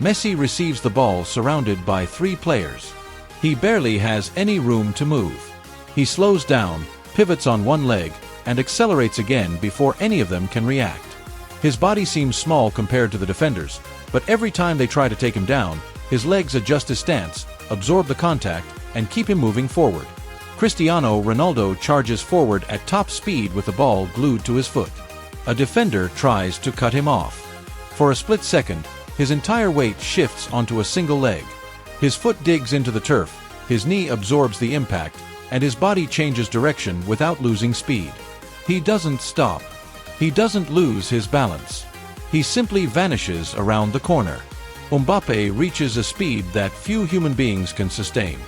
Messi receives the ball surrounded by 3 players. He barely has any room to move. He slows down, pivots on one leg, and accelerates again before any of them can react. His body seems small compared to the defenders, but every time they try to take him down, his legs adjust his stance, absorb the contact, and keep him moving forward. Cristiano Ronaldo charges forward at top speed with the ball glued to his foot. A defender tries to cut him off. For a split second, his entire weight shifts onto a single leg. His foot digs into the turf, his knee absorbs the impact, and his body changes direction without losing speed. He doesn't stop. He doesn't lose his balance. He simply vanishes around the corner. Mbappe reaches a speed that few human beings can sustain.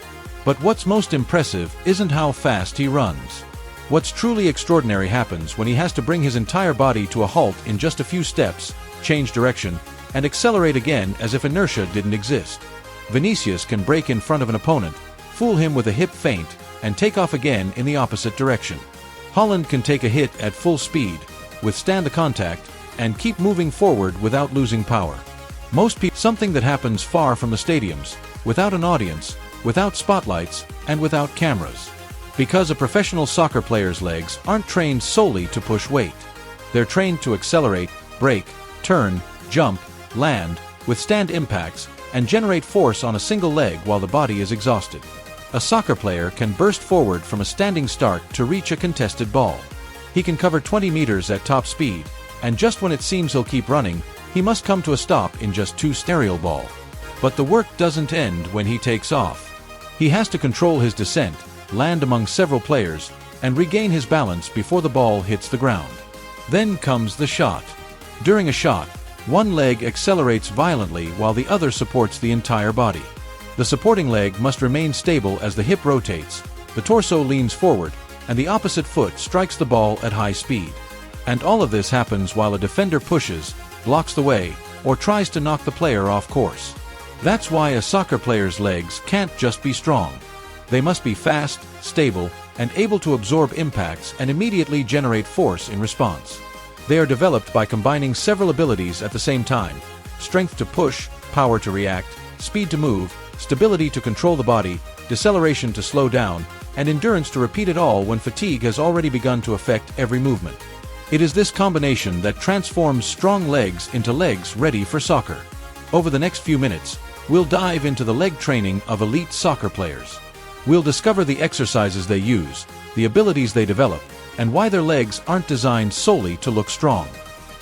But what's most impressive isn't how fast he runs. What's truly extraordinary happens when he has to bring his entire body to a halt in just a few steps, change direction, and accelerate again as if inertia didn't exist. Vinicius can break in front of an opponent, fool him with a hip feint, and take off again in the opposite direction. Haaland can take a hit at full speed, withstand the contact, and keep moving forward without losing power. Most people, something that happens far from the stadiums, without an audience, without spotlights, and without cameras. Because a professional soccer player's legs aren't trained solely to push weight. They're trained to accelerate, brake, turn, jump, land, withstand impacts, and generate force on a single leg while the body is exhausted. A soccer player can burst forward from a standing start to reach a contested ball. He can cover 20 meters at top speed, and just when it seems he'll keep running, he must come to a stop in just 2 stereo ball. But the work doesn't end when he takes off. He has to control his descent, land among several players, and regain his balance before the ball hits the ground. Then comes the shot. During a shot, one leg accelerates violently while the other supports the entire body. The supporting leg must remain stable as the hip rotates, the torso leans forward, and the opposite foot strikes the ball at high speed. And all of this happens while a defender pushes, blocks the way, or tries to knock the player off course. That's why a soccer player's legs can't just be strong. They must be fast, stable, and able to absorb impacts and immediately generate force in response. They are developed by combining several abilities at the same time: strength to push, power to react, speed to move, stability to control the body, deceleration to slow down, and endurance to repeat it all when fatigue has already begun to affect every movement. It is this combination that transforms strong legs into legs ready for soccer. Over the next few minutes, we'll dive into the leg training of elite soccer players. We'll discover the exercises they use, the abilities they develop, and why their legs aren't designed solely to look strong.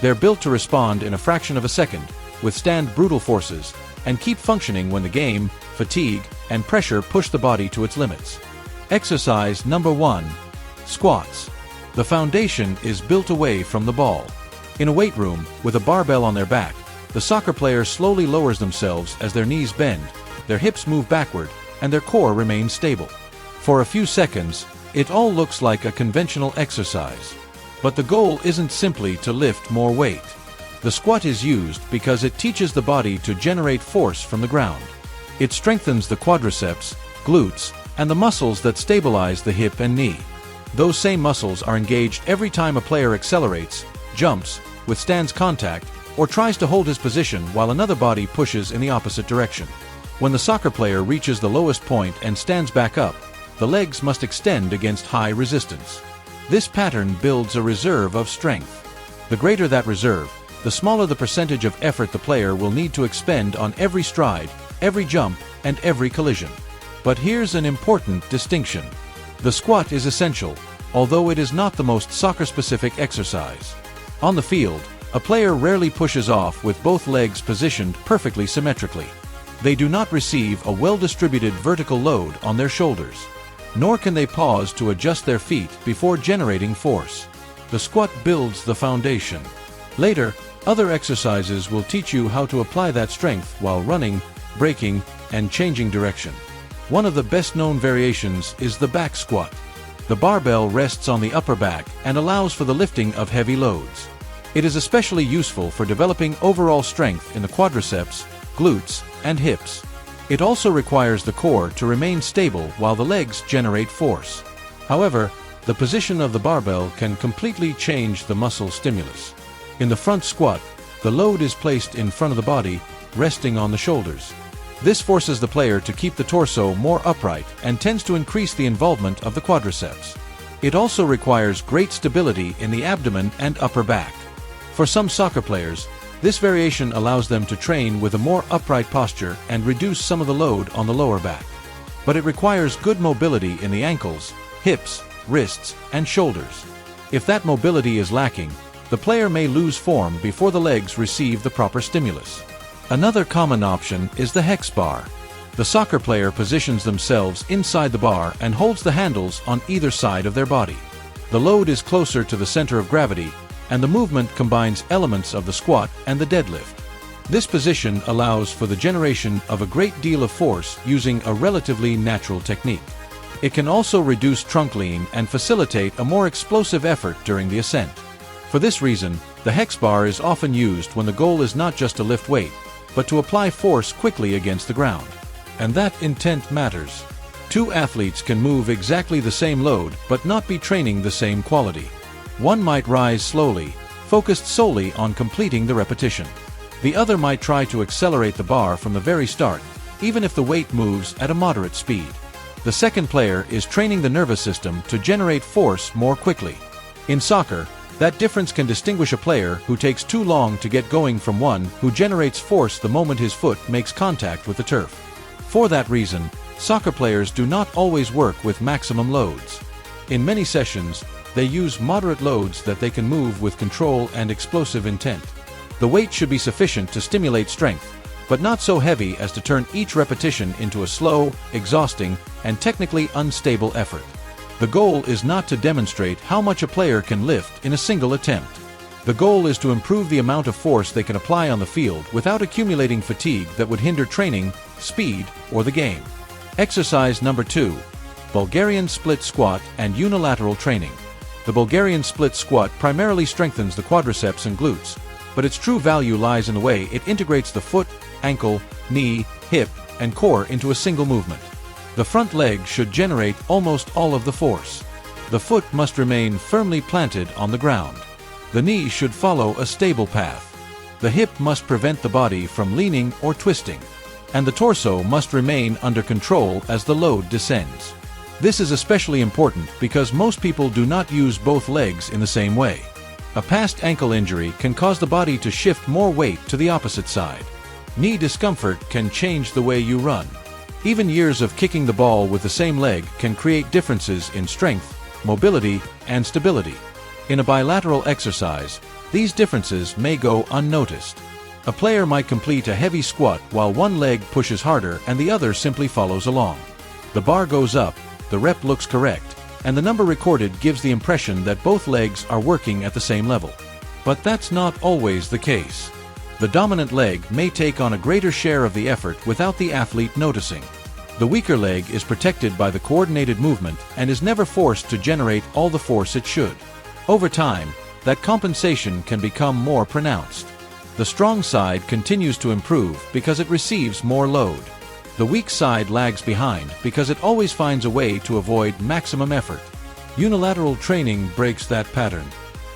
They're built to respond in a fraction of a second, withstand brutal forces, and keep functioning when the game, fatigue, and pressure push the body to its limits. Exercise number 1. Squats. The foundation is built away from the ball. In a weight room, with a barbell on their back, the soccer player slowly lowers themselves as their knees bend, their hips move backward, and their core remains stable. For a few seconds, it all looks like a conventional exercise. But the goal isn't simply to lift more weight. The squat is used because it teaches the body to generate force from the ground. It strengthens the quadriceps, glutes, and the muscles that stabilize the hip and knee. Those same muscles are engaged every time a player accelerates, jumps, withstands contact, or tries to hold his position while another body pushes in the opposite direction. When the soccer player reaches the lowest point and stands back up, the legs must extend against high resistance. This pattern builds a reserve of strength. The greater that reserve, the smaller the percentage of effort the player will need to expend on every stride, every jump, and every collision. But here's an important distinction. The squat is essential, although it is not the most soccer-specific exercise. On the field, a player rarely pushes off with both legs positioned perfectly symmetrically. They do not receive a well-distributed vertical load on their shoulders, nor can they pause to adjust their feet before generating force. The squat builds the foundation. Later, other exercises will teach you how to apply that strength while running, braking, and changing direction. One of the best-known variations is the back squat. The barbell rests on the upper back and allows for the lifting of heavy loads. It is especially useful for developing overall strength in the quadriceps, glutes, and hips. It also requires the core to remain stable while the legs generate force. However, the position of the barbell can completely change the muscle stimulus. In the front squat, the load is placed in front of the body, resting on the shoulders. This forces the player to keep the torso more upright and tends to increase the involvement of the quadriceps. It also requires great stability in the abdomen and upper back. For some soccer players, this variation allows them to train with a more upright posture and reduce some of the load on the lower back. But it requires good mobility in the ankles, hips, wrists, and shoulders. If that mobility is lacking, the player may lose form before the legs receive the proper stimulus. Another common option is the hex bar. The soccer player positions themselves inside the bar and holds the handles on either side of their body. The load is closer to the center of gravity, and the movement combines elements of the squat and the deadlift. This position allows for the generation of a great deal of force using a relatively natural technique. It can also reduce trunk lean and facilitate a more explosive effort during the ascent. For this reason, the hex bar is often used when the goal is not just to lift weight, but to apply force quickly against the ground. And that intent matters. Two athletes can move exactly the same load but not be training the same quality. One might rise slowly, focused solely on completing the repetition. The other might try to accelerate the bar from the very start, even if the weight moves at a moderate speed. The second player is training the nervous system to generate force more quickly. In soccer, that difference can distinguish a player who takes too long to get going from one who generates force the moment his foot makes contact with the turf. For that reason, soccer players do not always work with maximum loads. In many sessions, they use moderate loads that they can move with control and explosive intent. The weight should be sufficient to stimulate strength, but not so heavy as to turn each repetition into a slow, exhausting, and technically unstable effort. The goal is not to demonstrate how much a player can lift in a single attempt. The goal is to improve the amount of force they can apply on the field without accumulating fatigue that would hinder training, speed, or the game. Exercise number 2. Bulgarian split squat and unilateral training. The Bulgarian split squat primarily strengthens the quadriceps and glutes, but its true value lies in the way it integrates the foot, ankle, knee, hip, and core into a single movement. The front leg should generate almost all of the force. The foot must remain firmly planted on the ground. The knee should follow a stable path. The hip must prevent the body from leaning or twisting. And the torso must remain under control as the load descends. This is especially important because most people do not use both legs in the same way. A past ankle injury can cause the body to shift more weight to the opposite side. Knee discomfort can change the way you run. Even years of kicking the ball with the same leg can create differences in strength, mobility, and stability. In a bilateral exercise, these differences may go unnoticed. A player might complete a heavy squat while one leg pushes harder and the other simply follows along. The bar goes up, the rep looks correct, and the number recorded gives the impression that both legs are working at the same level. But that's not always the case. The dominant leg may take on a greater share of the effort without the athlete noticing. The weaker leg is protected by the coordinated movement and is never forced to generate all the force it should. Over time, that compensation can become more pronounced. The strong side continues to improve because it receives more load. The weak side lags behind because it always finds a way to avoid maximum effort. Unilateral training breaks that pattern.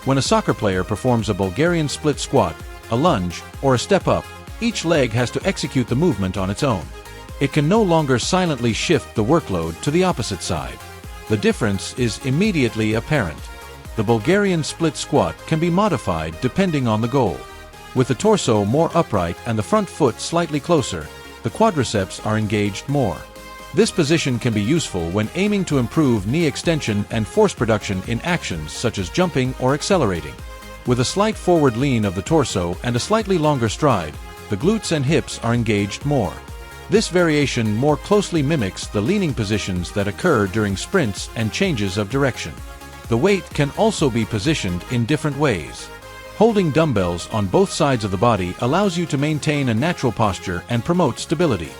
When a soccer player performs a Bulgarian split squat, a lunge, or a step up, each leg has to execute the movement on its own. It can no longer silently shift the workload to the opposite side. The difference is immediately apparent. The Bulgarian split squat can be modified depending on the goal. With the torso more upright and the front foot slightly closer, the quadriceps are engaged more. This position can be useful when aiming to improve knee extension and force production in actions such as jumping or accelerating. With a slight forward lean of the torso and a slightly longer stride, the glutes and hips are engaged more. This variation more closely mimics the leaning positions that occur during sprints and changes of direction. The weight can also be positioned in different ways. Holding dumbbells on both sides of the body allows you to maintain a natural posture and promote stability.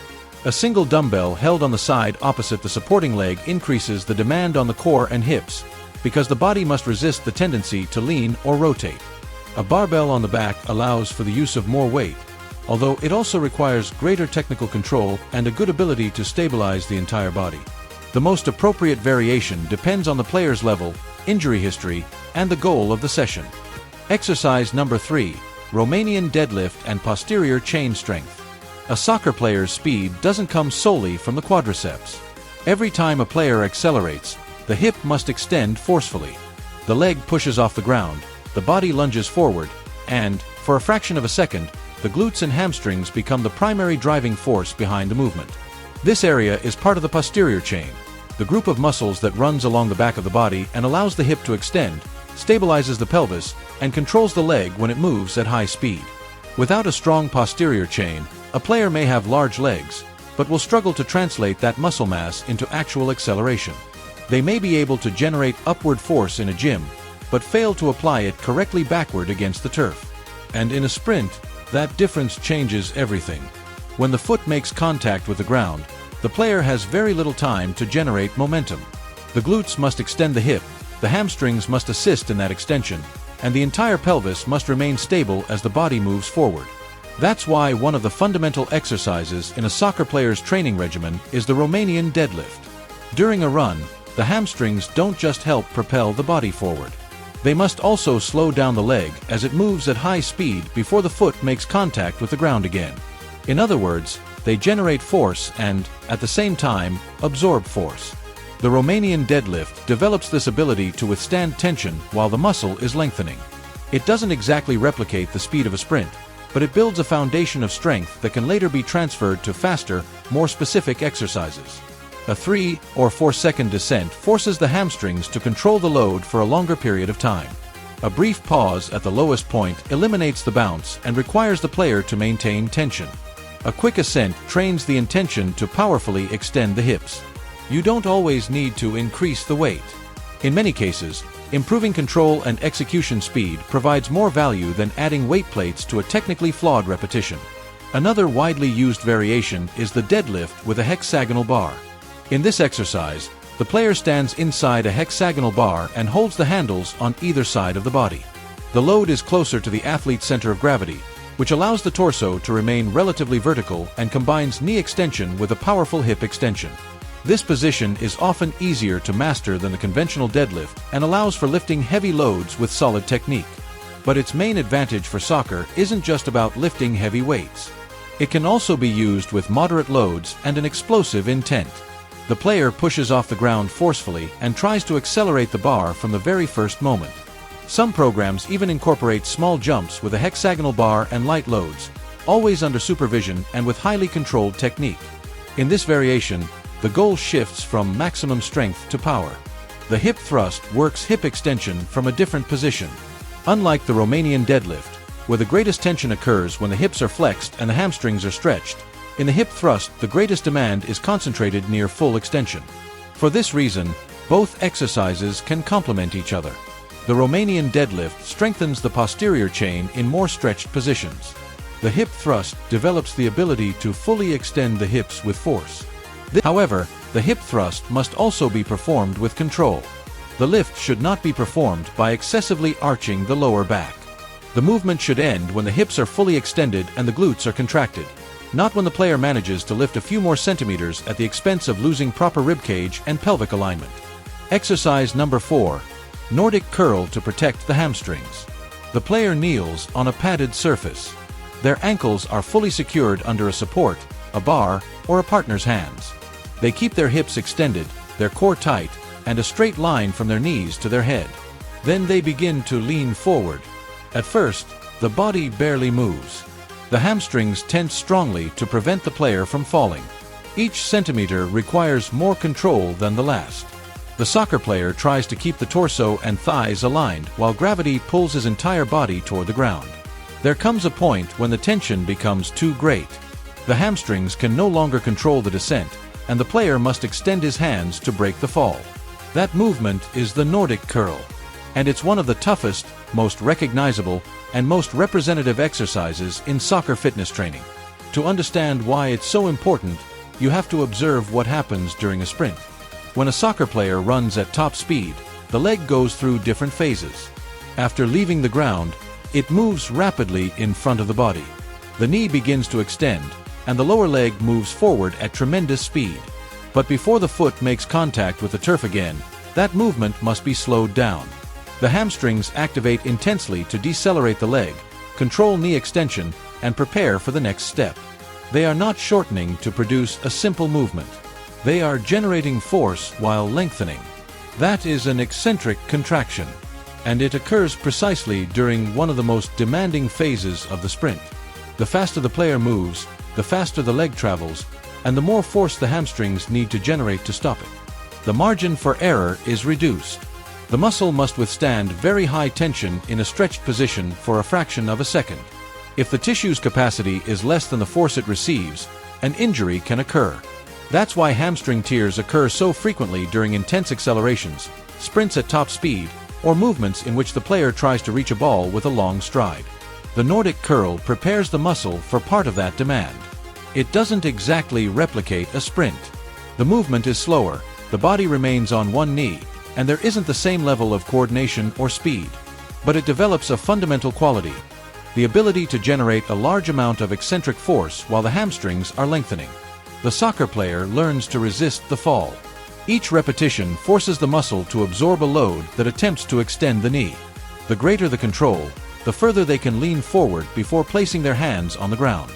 A single dumbbell held on the side opposite the supporting leg increases the demand on the core and hips, because the body must resist the tendency to lean or rotate. A barbell on the back allows for the use of more weight, although it also requires greater technical control and a good ability to stabilize the entire body. The most appropriate variation depends on the player's level, injury history, and the goal of the session. Exercise number 3, Romanian deadlift and posterior chain strength. A soccer player's speed doesn't come solely from the quadriceps. Every time a player accelerates, the hip must extend forcefully. The leg pushes off the ground, the body lunges forward, and, for a fraction of a second, the glutes and hamstrings become the primary driving force behind the movement. This area is part of the posterior chain, the group of muscles that runs along the back of the body and allows the hip to extend, stabilizes the pelvis, and controls the leg when it moves at high speed. Without a strong posterior chain, a player may have large legs, but will struggle to translate that muscle mass into actual acceleration. They may be able to generate upward force in a gym, but fail to apply it correctly backward against the turf. And in a sprint, that difference changes everything. When the foot makes contact with the ground, the player has very little time to generate momentum. The glutes must extend the hip, the hamstrings must assist in that extension, and the entire pelvis must remain stable as the body moves forward. That's why one of the fundamental exercises in a soccer player's training regimen is the Romanian deadlift. During a run, the hamstrings don't just help propel the body forward. They must also slow down the leg as it moves at high speed before the foot makes contact with the ground again. In other words, they generate force and, at the same time, absorb force. The Romanian deadlift develops this ability to withstand tension while the muscle is lengthening. It doesn't exactly replicate the speed of a sprint, but it builds a foundation of strength that can later be transferred to faster, more specific exercises. A 3 or 4 second descent forces the hamstrings to control the load for a longer period of time. A brief pause at the lowest point eliminates the bounce and requires the player to maintain tension. A quick ascent trains the intention to powerfully extend the hips. You don't always need to increase the weight. In many cases, improving control and execution speed provides more value than adding weight plates to a technically flawed repetition. Another widely used variation is the deadlift with a hexagonal bar. In this exercise, the player stands inside a hexagonal bar and holds the handles on either side of the body. The load is closer to the athlete's center of gravity, which allows the torso to remain relatively vertical and combines knee extension with a powerful hip extension. This position is often easier to master than the conventional deadlift and allows for lifting heavy loads with solid technique. But its main advantage for soccer isn't just about lifting heavy weights. It can also be used with moderate loads and an explosive intent. The player pushes off the ground forcefully and tries to accelerate the bar from the very first moment. Some programs even incorporate small jumps with a hexagonal bar and light loads, always under supervision and with highly controlled technique. In this variation, the goal shifts from maximum strength to power. The hip thrust works hip extension from a different position. Unlike the Romanian deadlift, where the greatest tension occurs when the hips are flexed and the hamstrings are stretched, in the hip thrust the greatest demand is concentrated near full extension. For this reason, both exercises can complement each other. The Romanian deadlift strengthens the posterior chain in more stretched positions. The hip thrust develops the ability to fully extend the hips with force. However, the hip thrust must also be performed with control. The lift should not be performed by excessively arching the lower back. The movement should end when the hips are fully extended and the glutes are contracted, not when the player manages to lift a few more centimeters at the expense of losing proper ribcage and pelvic alignment. Exercise number 4. Nordic curl to protect the hamstrings. The player kneels on a padded surface. Their ankles are fully secured under a support, a bar, or a partner's hands. They keep their hips extended, their core tight, and a straight line from their knees to their head. Then they begin to lean forward. At first, the body barely moves. The hamstrings tense strongly to prevent the player from falling. Each centimeter requires more control than the last. The soccer player tries to keep the torso and thighs aligned while gravity pulls his entire body toward the ground. There comes a point when the tension becomes too great. The hamstrings can no longer control the descent, and the player must extend his hands to break the fall. That movement is the Nordic curl, and it's one of the toughest, most recognizable, and most representative exercises in soccer fitness training. To understand why it's so important, you have to observe what happens during a sprint. When a soccer player runs at top speed, the leg goes through different phases. After leaving the ground, it moves rapidly in front of the body. The knee begins to extend, and the lower leg moves forward at tremendous speed. But before the foot makes contact with the turf again, that movement must be slowed down. The hamstrings activate intensely to decelerate the leg, control knee extension, and prepare for the next step. They are not shortening to produce a simple movement. They are generating force while lengthening. That is an eccentric contraction, and it occurs precisely during one of the most demanding phases of the sprint. The faster the player moves, the faster the leg travels, and the more force the hamstrings need to generate to stop it. The margin for error is reduced. The muscle must withstand very high tension in a stretched position for a fraction of a second. If the tissue's capacity is less than the force it receives, an injury can occur. That's why hamstring tears occur so frequently during intense accelerations, sprints at top speed, or movements in which the player tries to reach a ball with a long stride. The Nordic curl prepares the muscle for part of that demand. It doesn't exactly replicate a sprint. The movement is slower, the body remains on one knee, and there isn't the same level of coordination or speed. But it develops a fundamental quality: the ability to generate a large amount of eccentric force while the hamstrings are lengthening. The soccer player learns to resist the fall. Each repetition forces the muscle to absorb a load that attempts to extend the knee. The greater the control, the further they can lean forward before placing their hands on the ground.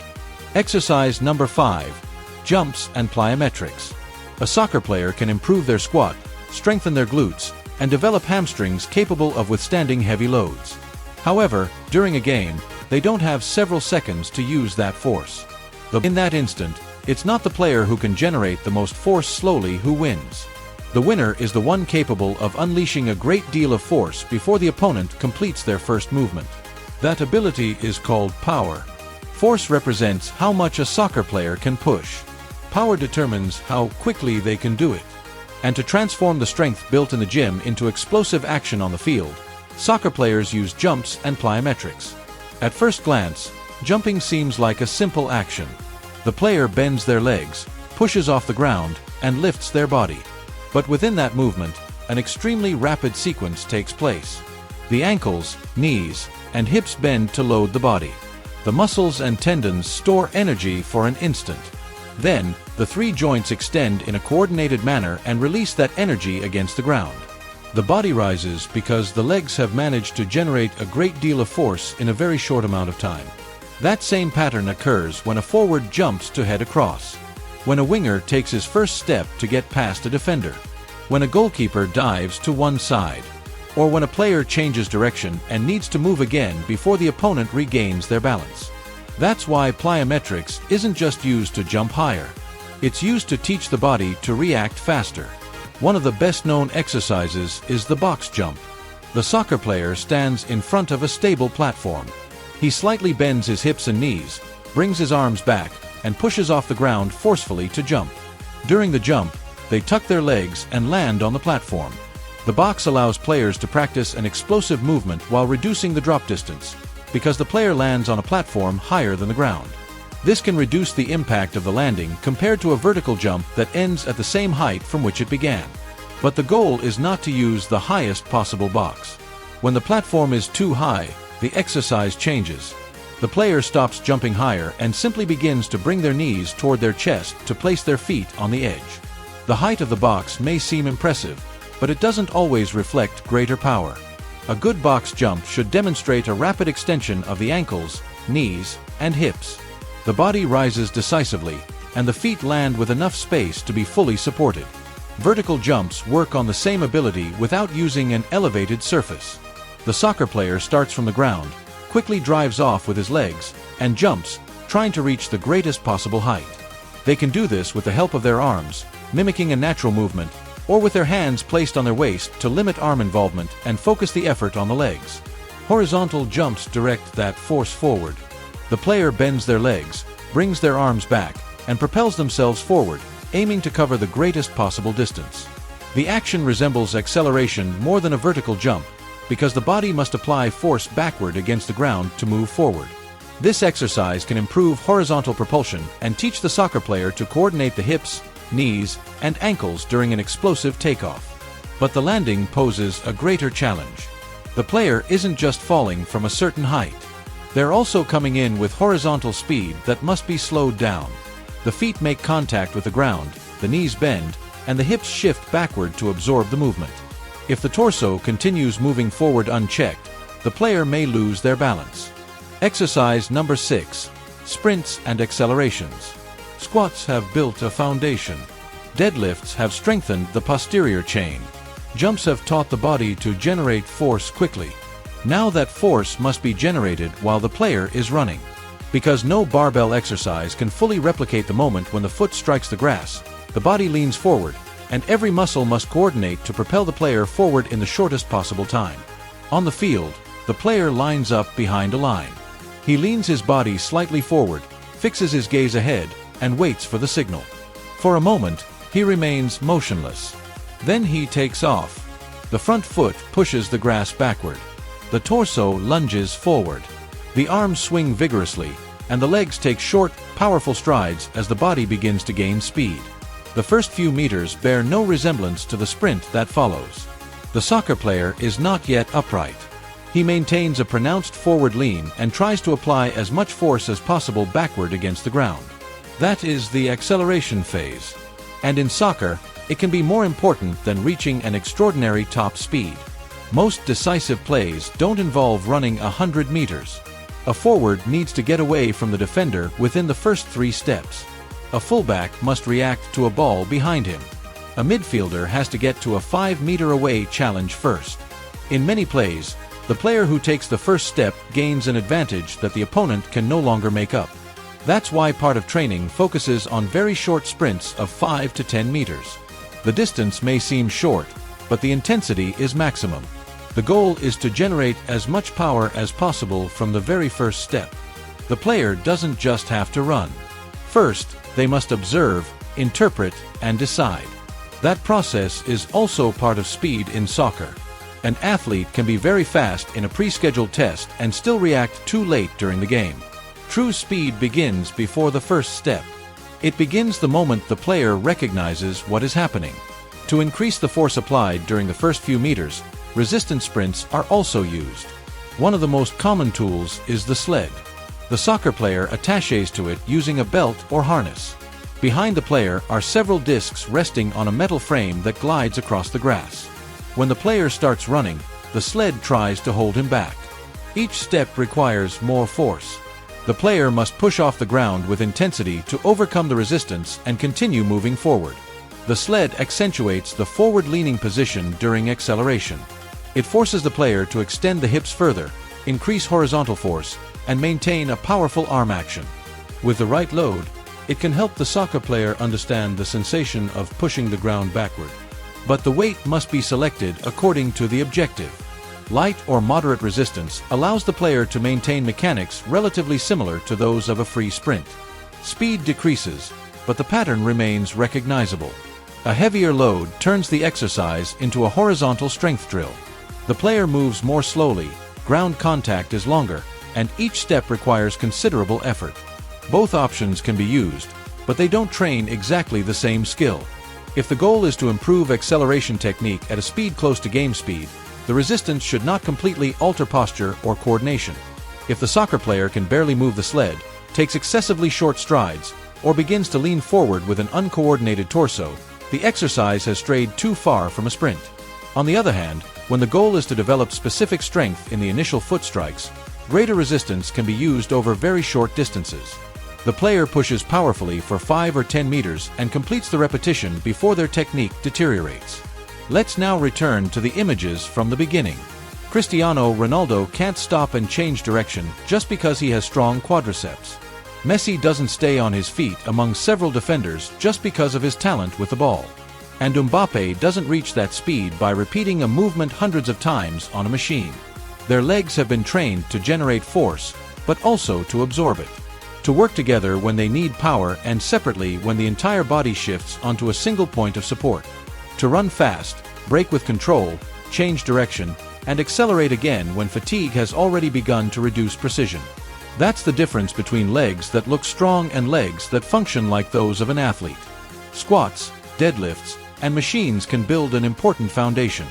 Exercise number 5. Jumps and plyometrics. A soccer player can improve their squat, strengthen their glutes, and develop hamstrings capable of withstanding heavy loads. However, during a game, they don't have several seconds to use that force. In that instant, it's not the player who can generate the most force slowly who wins. The winner is the one capable of unleashing a great deal of force before the opponent completes their first movement. That ability is called power. Force represents how much a soccer player can push. Power determines how quickly they can do it. And to transform the strength built in the gym into explosive action on the field, soccer players use jumps and plyometrics. At first glance, jumping seems like a simple action. The player bends their legs, pushes off the ground, and lifts their body. But within that movement, an extremely rapid sequence takes place. The ankles, knees, and hips bend to load the body. The muscles and tendons store energy for an instant. Then, the 3 joints extend in a coordinated manner and release that energy against the ground. The body rises because the legs have managed to generate a great deal of force in a very short amount of time. That same pattern occurs when a forward jumps to head across, when a winger takes his first step to get past a defender, when a goalkeeper dives to one side, or when a player changes direction and needs to move again before the opponent regains their balance. That's why plyometrics isn't just used to jump higher. It's used to teach the body to react faster. One of the best-known exercises is the box jump. The soccer player stands in front of a stable platform. He slightly bends his hips and knees, brings his arms back, and pushes off the ground forcefully to jump. During the jump, they tuck their legs and land on the platform. The box allows players to practice an explosive movement while reducing the drop distance, because the player lands on a platform higher than the ground. This can reduce the impact of the landing compared to a vertical jump that ends at the same height from which it began. But the goal is not to use the highest possible box. When the platform is too high, the exercise changes. The player stops jumping higher and simply begins to bring their knees toward their chest to place their feet on the edge. The height of the box may seem impressive, but it doesn't always reflect greater power. A good box jump should demonstrate a rapid extension of the ankles, knees, and hips. The body rises decisively, and the feet land with enough space to be fully supported. Vertical jumps work on the same ability without using an elevated surface. The soccer player starts from the ground, quickly drives off with his legs, and jumps, trying to reach the greatest possible height. They can do this with the help of their arms, mimicking a natural movement, or with their hands placed on their waist to limit arm involvement and focus the effort on the legs. Horizontal jumps direct that force forward. The player bends their legs, brings their arms back, and propels themselves forward, aiming to cover the greatest possible distance. The action resembles acceleration more than a vertical jump, because the body must apply force backward against the ground to move forward. This exercise can improve horizontal propulsion and teach the soccer player to coordinate the hips, knees, and ankles during an explosive takeoff. But the landing poses a greater challenge. The player isn't just falling from a certain height. They're also coming in with horizontal speed that must be slowed down. The feet make contact with the ground, the knees bend, and the hips shift backward to absorb the movement. If the torso continues moving forward unchecked, the player may lose their balance. Exercise number 6. sprints and accelerations. Squats have built a foundation. Deadlifts have strengthened the posterior chain. Jumps have taught the body to generate force quickly. Now that force must be generated while the player is running. Because no barbell exercise can fully replicate the moment when the foot strikes the grass, the body leans forward, and every muscle must coordinate to propel the player forward in the shortest possible time. On the field, the player lines up behind a line. He leans his body slightly forward, fixes his gaze ahead, and waits for the signal. For a moment, he remains motionless. Then he takes off. The front foot pushes the grass backward. The torso lunges forward. The arms swing vigorously, and the legs take short, powerful strides as the body begins to gain speed. The first few meters bear no resemblance to the sprint that follows. The soccer player is not yet upright. He maintains a pronounced forward lean and tries to apply as much force as possible backward against the ground. That is the acceleration phase. And in soccer, it can be more important than reaching an extraordinary top speed. Most decisive plays don't involve running 100 meters. A forward needs to get away from the defender within the first 3 steps. A fullback must react to a ball behind him. A midfielder has to get to a 5-meter away challenge first. In many plays, the player who takes the first step gains an advantage that the opponent can no longer make up. That's why part of training focuses on very short sprints of 5 to 10 meters. The distance may seem short, but the intensity is maximum. The goal is to generate as much power as possible from the very first step. The player doesn't just have to run. First, they must observe, interpret, and decide. That process is also part of speed in soccer. An athlete can be very fast in a pre-scheduled test and still react too late during the game. True speed begins before the first step. It begins the moment the player recognizes what is happening. To increase the force applied during the first few meters, resistance sprints are also used. One of the most common tools is the sled. The soccer player attaches to it using a belt or harness. Behind the player are several discs resting on a metal frame that glides across the grass. When the player starts running, the sled tries to hold him back. Each step requires more force. The player must push off the ground with intensity to overcome the resistance and continue moving forward. The sled accentuates the forward-leaning position during acceleration. It forces the player to extend the hips further, increase horizontal force, and maintain a powerful arm action. With the right load, it can help the soccer player understand the sensation of pushing the ground backward. But the weight must be selected according to the objective. Light or moderate resistance allows the player to maintain mechanics relatively similar to those of a free sprint. Speed decreases, but the pattern remains recognizable. A heavier load turns the exercise into a horizontal strength drill. The player moves more slowly, ground contact is longer, and each step requires considerable effort. Both options can be used, but they don't train exactly the same skill. If the goal is to improve acceleration technique at a speed close to game speed, the resistance should not completely alter posture or coordination. If the soccer player can barely move the sled, takes excessively short strides, or begins to lean forward with an uncoordinated torso, the exercise has strayed too far from a sprint. On the other hand, when the goal is to develop specific strength in the initial foot strikes, greater resistance can be used over very short distances. The player pushes powerfully for 5 or 10 meters and completes the repetition before their technique deteriorates. Let's now return to the images from the beginning. Cristiano Ronaldo can't stop and change direction just because he has strong quadriceps. Messi doesn't stay on his feet among several defenders just because of his talent with the ball. And Mbappe doesn't reach that speed by repeating a movement hundreds of times on a machine. Their legs have been trained to generate force, but also to absorb it. To work together when they need power and separately when the entire body shifts onto a single point of support. To run fast, brake with control, change direction, and accelerate again when fatigue has already begun to reduce precision. That's the difference between legs that look strong and legs that function like those of an athlete. Squats, deadlifts, and machines can build an important foundation.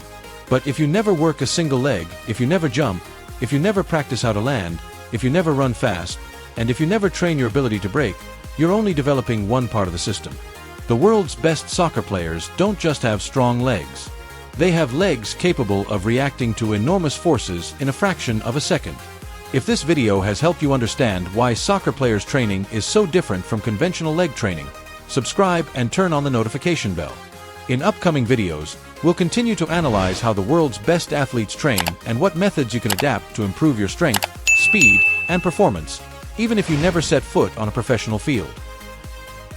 But if you never work a single leg, if you never jump, if you never practice how to land, if you never run fast, and if you never train your ability to brake, you're only developing one part of the system. The world's best soccer players don't just have strong legs. They have legs capable of reacting to enormous forces in a fraction of a second. If this video has helped you understand why soccer players' training is so different from conventional leg training, subscribe and turn on the notification bell. In upcoming videos, we'll continue to analyze how the world's best athletes train and what methods you can adapt to improve your strength, speed, and performance, even if you never set foot on a professional field.